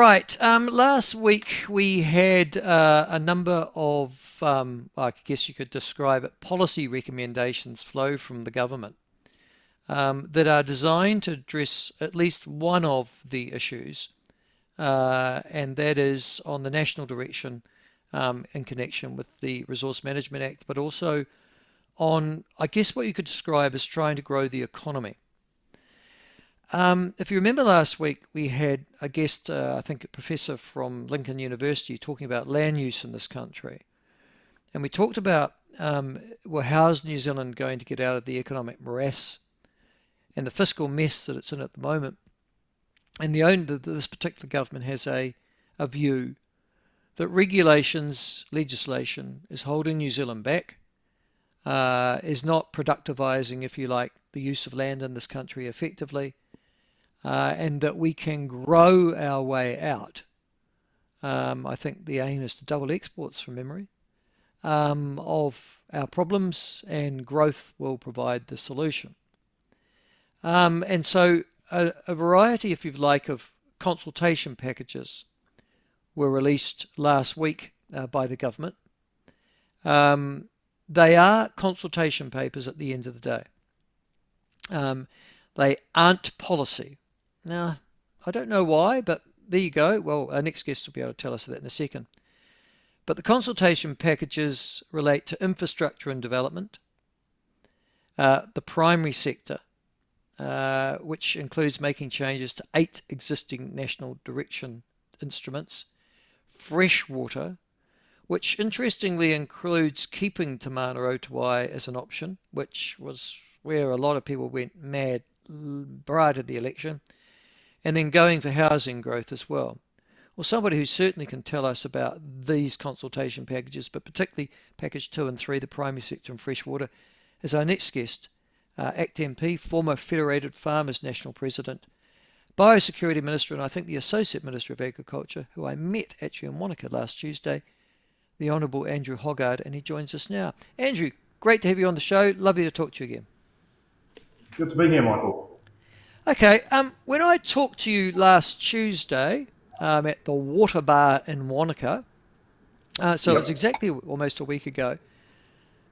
right. Last week we had a number of, I guess you could describe it, policy recommendations flow from the government that are designed to address at least one of the issues, and that is on the national direction in connection with the Resource Management Act, but also on, I guess, what you could describe as trying to grow the economy. If you remember last week, we had a guest, I think a professor from Lincoln University, talking about land use in this country. And we talked about, well, how's New Zealand going to get out of the economic morass and the fiscal mess that it's in at the moment. And this particular government has a view that legislation is holding New Zealand back, is not productivizing, if you like, the use of land in this country effectively, and that we can grow our way out. I think the aim is to double exports from memory of our problems, and growth will provide the solution. And so a variety, if you like, of consultation packages were released last week by the government. They are consultation papers at the end of the day. They aren't policy. Now, I don't know why, but there you go. Well, our next guest will be able to tell us that in a second. But the consultation packages relate to infrastructure and development, the primary sector, which includes making changes to 8 existing national direction instruments, freshwater, which interestingly includes keeping Te Mana o Te Wai as an option, which was where a lot of people went mad prior to the election, and then going for housing growth as well. Well, somebody who certainly can tell us about these consultation packages, but particularly package 2 and 3, the primary sector and freshwater, is our next guest, ACT MP, former Federated Farmers National President, Biosecurity Minister, and I think the Associate Minister of Agriculture, who I met actually in Wanaka last Tuesday, the Honourable Andrew Hoggard, and he joins us now. Andrew, great to have you on the show. Lovely to talk to you again. Good to be here, Michael. Okay, when I talked to you last Tuesday at the Water Bar in Wanaka, so it was exactly almost a week ago,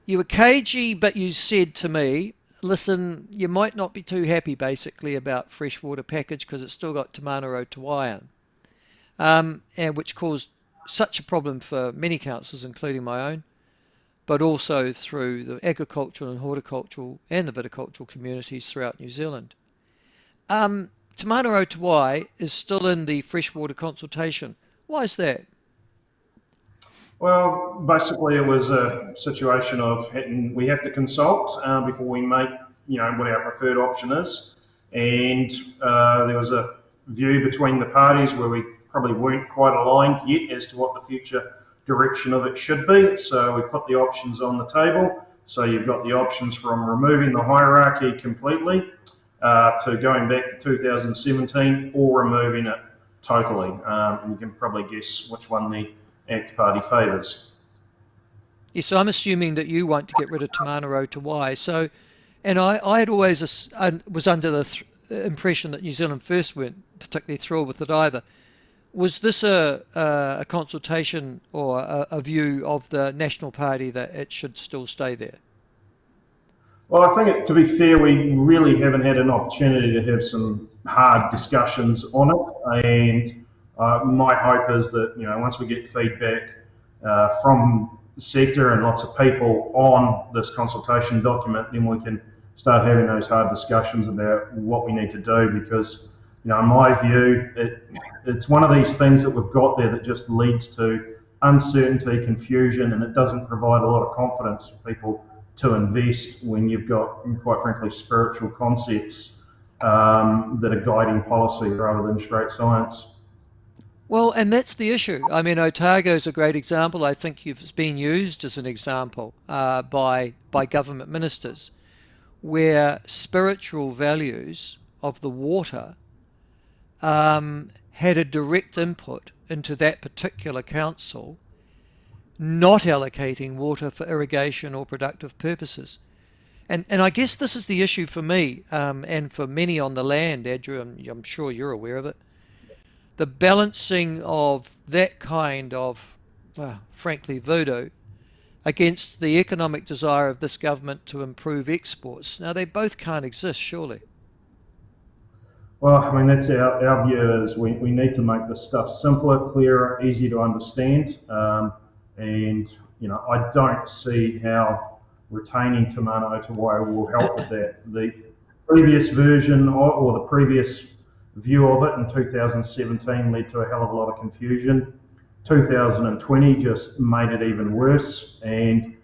you were cagey, but you said to me, listen, you might not be too happy basically about freshwater package because it's still got Te Mana o Te Wai in, and which caused such a problem for many councils, including my own, but also through the agricultural and horticultural and the viticultural communities throughout New Zealand. Te Mana o Te Wai is still in the freshwater consultation. Why is that? Well, basically, it was a situation of we have to consult before we make, what our preferred option is, and there was a view between the parties where we probably weren't quite aligned yet as to what the future direction of it should be. So we put the options on the table. So you've got the options from removing the hierarchy completely to going back to 2017, or removing it totally. And you can probably guess which one the ACT Party favours. Yes, so I'm assuming that you want to get rid of Te Mana o Te Wai. So, and I had always was under the impression that New Zealand First weren't particularly thrilled with it either. Was this a consultation or a view of the National Party that it should still stay there? Well, I think, to be fair, we really haven't had an opportunity to have some hard discussions on it, and my hope is that once we get feedback from the sector and lots of people on this consultation document, then we can start having those hard discussions about what we need to do. Because in my view, it's one of these things that we've got there that just leads to uncertainty, confusion, and it doesn't provide a lot of confidence for people to invest when you've got, quite frankly, spiritual concepts that are guiding policy rather than straight science. Well, and that's the issue. I mean, Otago is a great example. I think it's been used as an example by government ministers, where spiritual values of the water had a direct input into that particular council not allocating water for irrigation or productive purposes. And I guess this is the issue for me and for many on the land, Andrew, I'm sure you're aware of it. the balancing of that kind of, well, frankly, voodoo against the economic desire of this government to improve exports. Now, they both can't exist, surely. Well, I mean, that's our view is we need to make this stuff simpler, clearer, easier to understand. And, I don't see how retaining Te Mano Te Waio will help with that. The previous version or the previous view of it in 2017 led to a hell of a lot of confusion. 2020 just made it even worse. And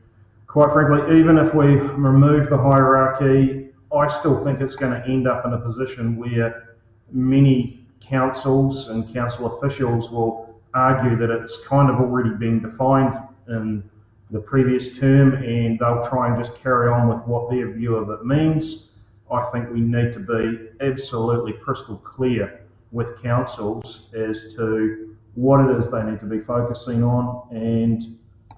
quite frankly, even if we remove the hierarchy, I still think it's going to end up in a position where many councils and council officials will argue that it's kind of already been defined in the previous term and they'll try and just carry on with what their view of it means. I think we need to be absolutely crystal clear with councils as to what it is they need to be focusing on and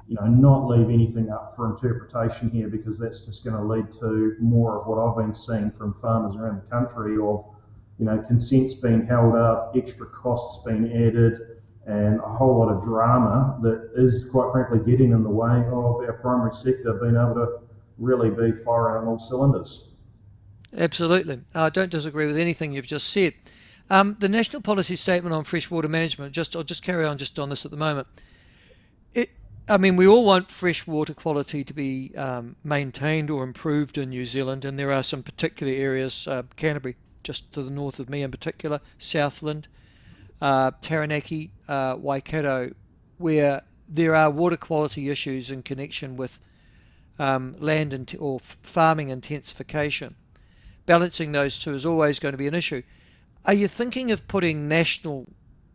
not leave anything up for interpretation here because that's just going to lead to more of what I've been seeing from farmers around the country of consents being held up, extra costs being added, and a whole lot of drama that is, quite frankly, getting in the way of our primary sector being able to really be firing on all cylinders. Absolutely. I don't disagree with anything you've just said. The National Policy Statement on Freshwater Management, I'll just carry on just on this at the moment. We all want freshwater quality to be maintained or improved in New Zealand, and there are some particular areas, Canterbury, just to the north of me in particular, Southland, Taranaki, Waikato, where there are water quality issues in connection with or farming intensification. Balancing those two is always going to be an issue. Are you thinking of putting national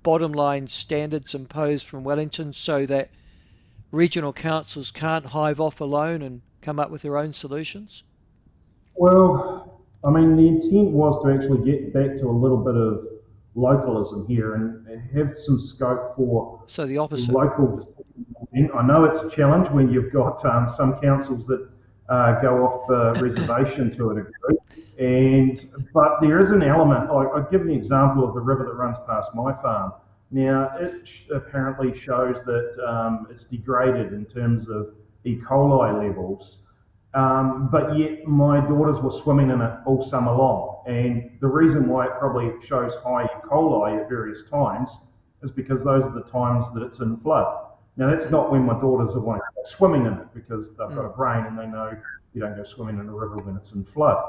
bottom line standards imposed from Wellington so that regional councils can't hive off alone and come up with their own solutions? Well, the intent was to actually get back to a little bit of localism here and have some scope for the opposite. Local decision. I know it's a challenge when you've got some councils that go off the reservation to a degree, but there is an element. I'll give an example of the river that runs past my farm. Now, it apparently shows that it's degraded in terms of E. coli levels. But yet my daughters were swimming in it all summer long. And the reason why it probably shows high E. coli at various times is because those are the times that it's in flood. Now, that's not when my daughters are wanting to go swimming in it because they've got a brain and they know you don't go swimming in a river when it's in flood.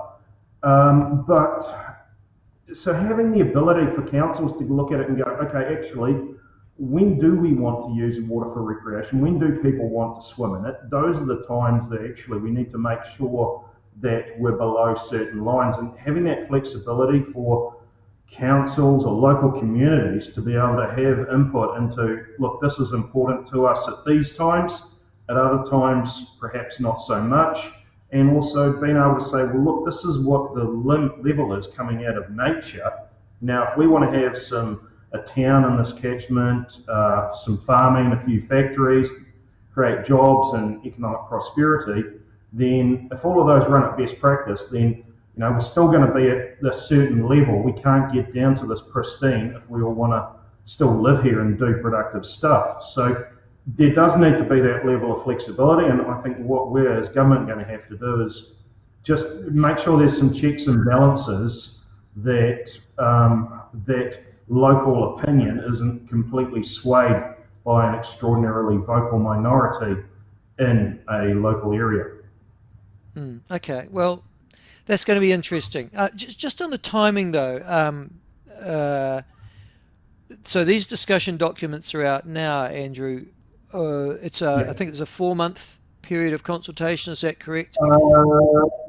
So having the ability for councils to look at it and go, okay, actually, when do we want to use water for recreation? When do people want to swim in it? Those are the times that actually we need to make sure that we're below certain lines, and having that flexibility for councils or local communities to be able to have input into, look, this is important to us at these times, at other times perhaps not so much, and also being able to say, well, look, this is what the level is coming out of nature. Now, if we want to have a town in this catchment, some farming, a few factories, create jobs and economic prosperity, then if all of those run at best practice, then we're still going to be at this certain level. We can't get down to this pristine if we all want to still live here and do productive stuff. So there does need to be that level of flexibility, and I think what we're as government going to have to do is just make sure there's some checks and balances that that local opinion isn't completely swayed by an extraordinarily vocal minority in a local area. Okay, well, that's going to be interesting. Just on the timing, though, so these discussion documents are out now, Andrew. I think it's a 4-month period of consultation. Is that correct? I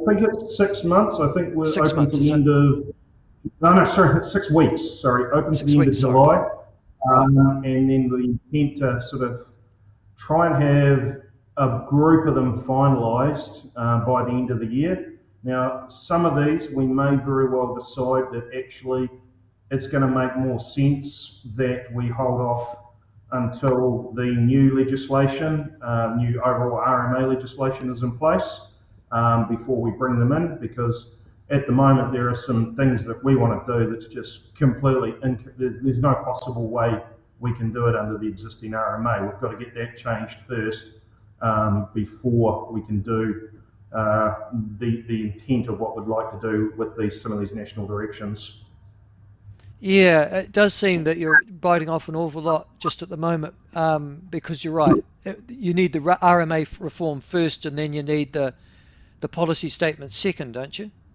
think it's 6 months. I think we're open to the end of. No, sorry, 6 weeks. Sorry, open to the end of July. And then the intent to sort of try and have a group of them finalised by the end of the year. Now, some of these we may very well decide that actually it's going to make more sense that we hold off until the new legislation, new overall RMA legislation is in place before we bring them in, because at the moment there are some things that we want to do that's just completely there's no possible way we can do it under the existing RMA. We've got to get that changed first before we can do the intent of what we'd like to do with some of these national directions. Yeah, it does seem that you're biting off an awful lot just at the moment, because you're right. You need the RMA reform first, and then you need the policy statement second, don't you?